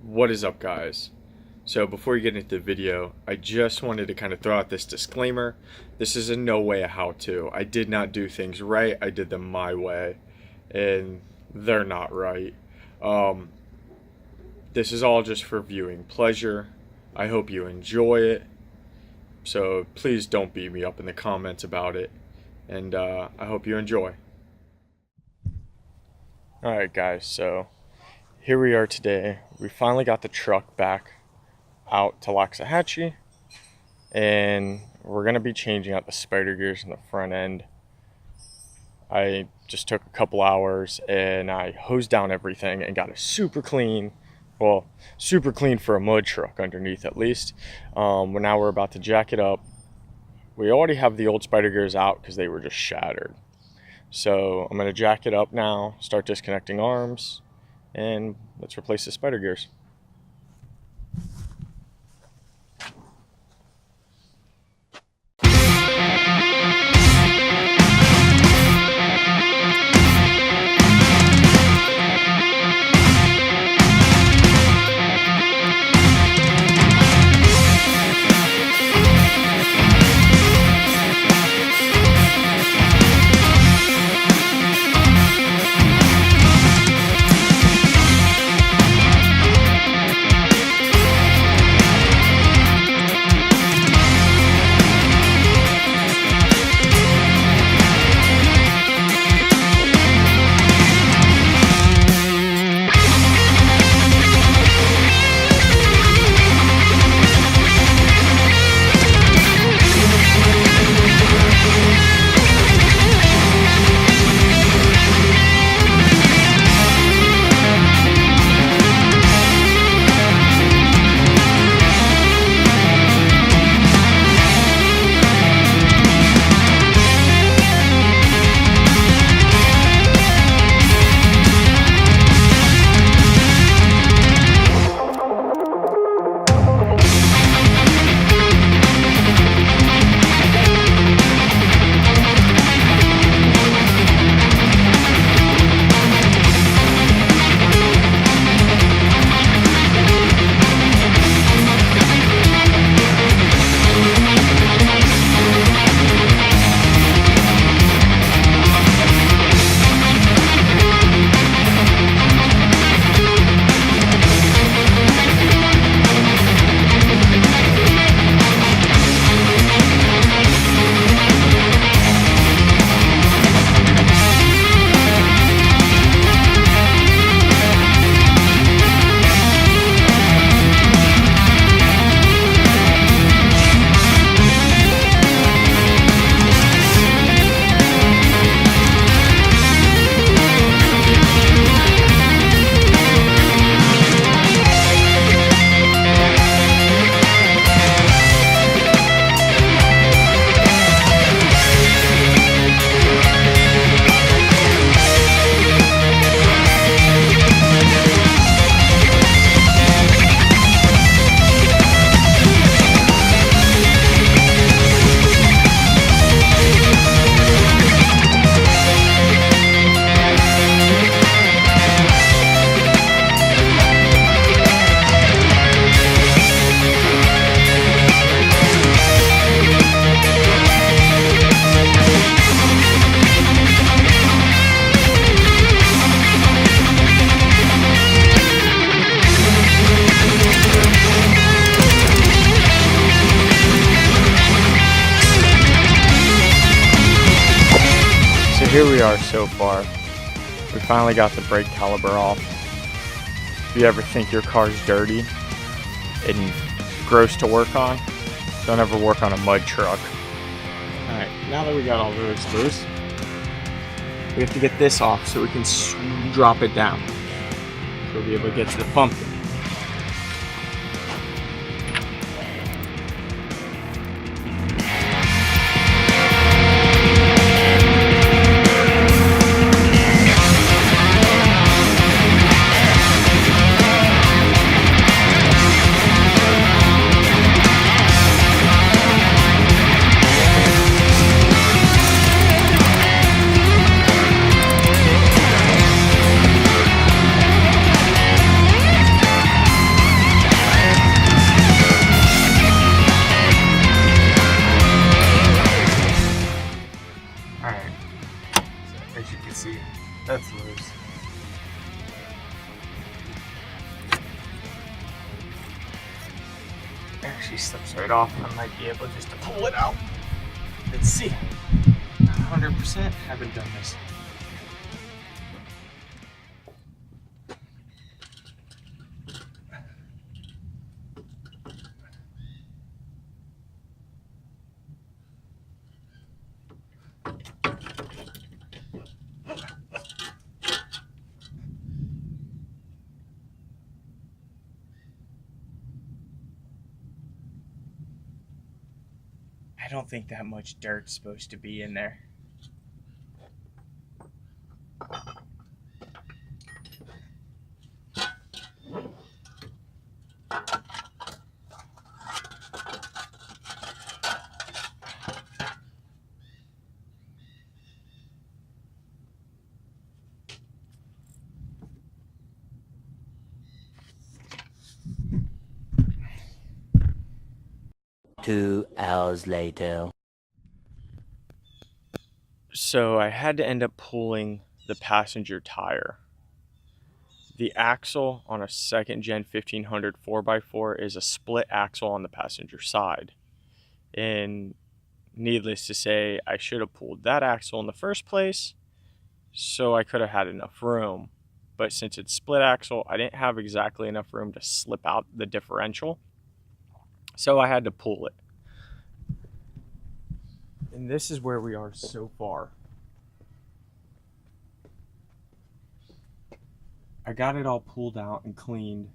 What is up, guys? So before you get into the video, I just wanted to kind of throw out this disclaimer. This is in no way a how-to. I did not do things right. I did them my way, and they're not right. This is all just for viewing pleasure. I hope you enjoy it. So please don't beat me up in the comments about it. And I hope you enjoy. Alright guys, so here we are today. We finally got the truck back out to Loxahatchee, and we're going to be changing out the spider gears in the front end. I just took a couple hours and I hosed down everything and got it super clean. Well, super clean for a mud truck underneath at least. Now we're about to jack it up. We already have the old spider gears out because they were just shattered. So I'm going to jack it up now, start disconnecting arms, and let's replace the spider gears. Here we are so far. We finally got the brake caliper off. If you ever think your car's dirty and gross to work on, don't ever work on a mud truck. Alright, now that we got all those loose, we have to get this off so we can drop it down. So we'll be able to get to the pumpkin. actually slips right off, I might be able just to pull it out. Let's see. 100% haven't done this. I don't think that much dirt's supposed to be in there. Two hours later. So I had to end up pulling the passenger tire. The axle on a second gen 1500 4x4 is a split axle on the passenger side. And needless to say, I should have pulled that axle in the first place so I could have had enough room. But since it's split axle, I didn't have exactly enough room to slip out the differential. So I had to pull it. And this is where we are so far. I got it all pulled out and cleaned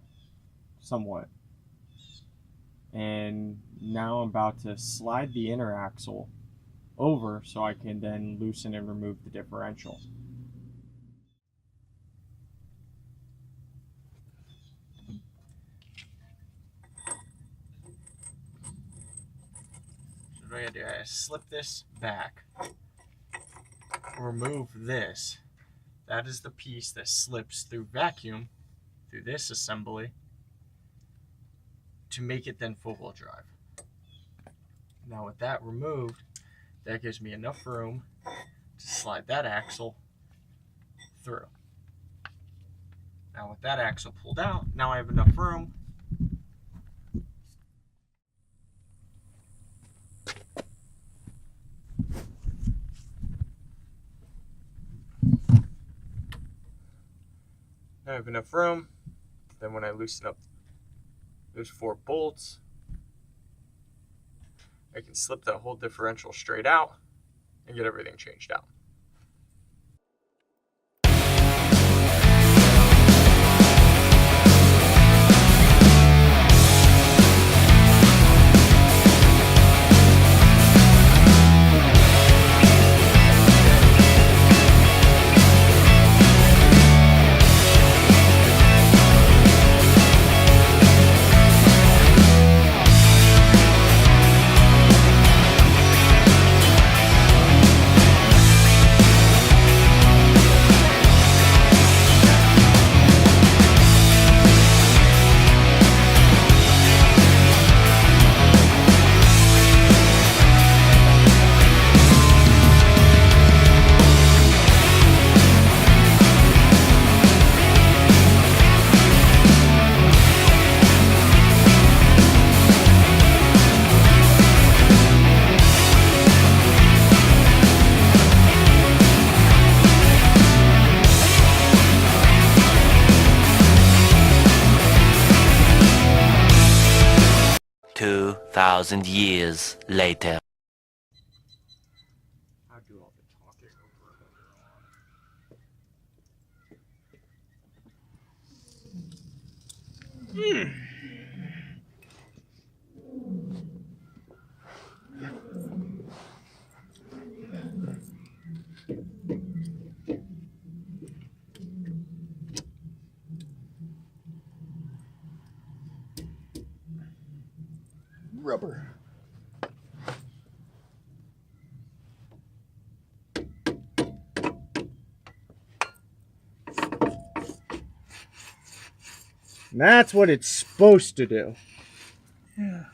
somewhat. And now I'm about to slide the inner axle over so I can then loosen and remove the differential. So what I gotta do is slip this back, remove this. That is the piece that slips through vacuum, through this assembly, to make it then four-wheel drive. Now with that removed, that gives me enough room to slide that axle through. Now with that axle pulled out, now I have enough room then when I loosen up those 4 bolts, I can slip that whole differential straight out and get everything changed out. Thousand years later. I do all the talking over. Rubber. And that's what it's supposed to do. Yeah.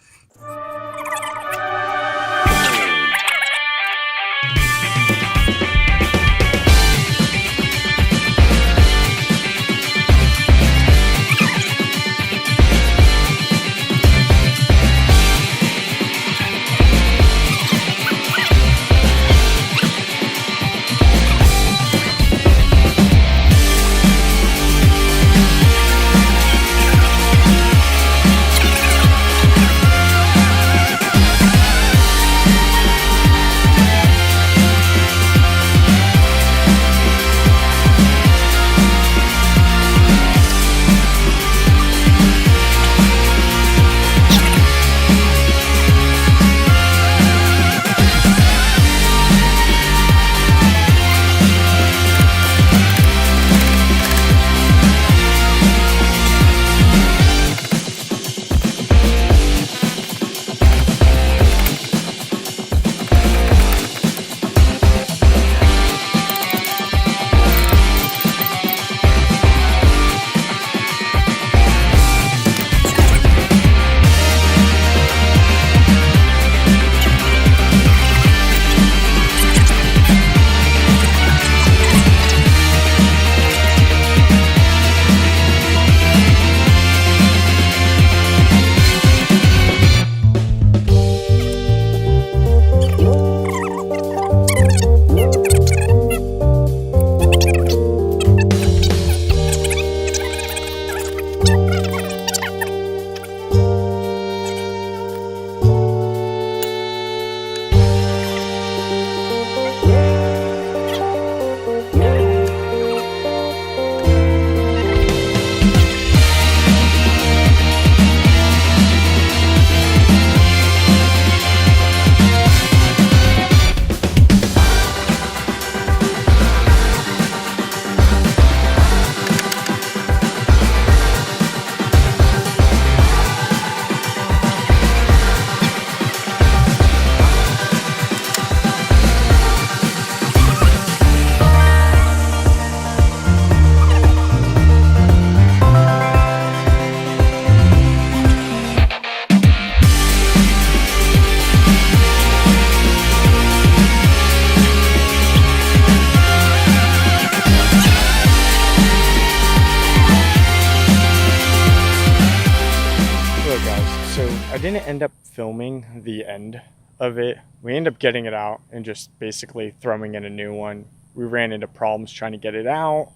I didn't end up filming the end of it. We ended up getting it out and just basically throwing in a new one. We ran into problems trying to get it out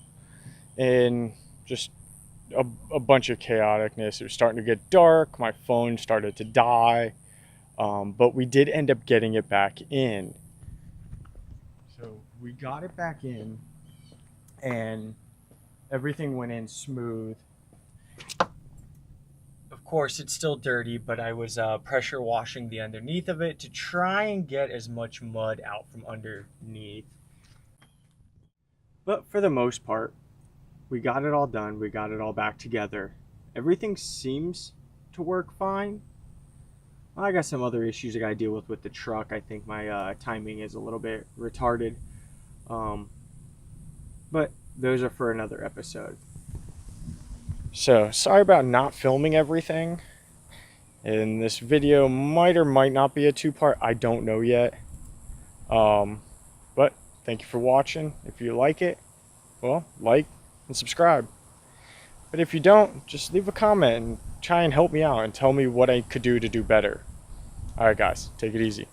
and just a bunch of chaoticness. It was starting to get dark. My phone started to die. But we did end up getting it back in. So we got it back in and everything went in smooth. Of course, it's still dirty, but I was pressure washing the underneath of it to try and get as much mud out from underneath. But for the most part, we got it all done. We got it all back together. Everything seems to work fine. I got some other issues I got to deal with the truck. I think my timing is a little bit retarded. But those are for another episode. So, sorry about not filming everything. And this video might or might not be a two-part. I don't know yet. But thank you for watching. If you like it, well, like and subscribe. But if you don't, just leave a comment and try and help me out and tell me what I could do to do better. Alright guys, take it easy.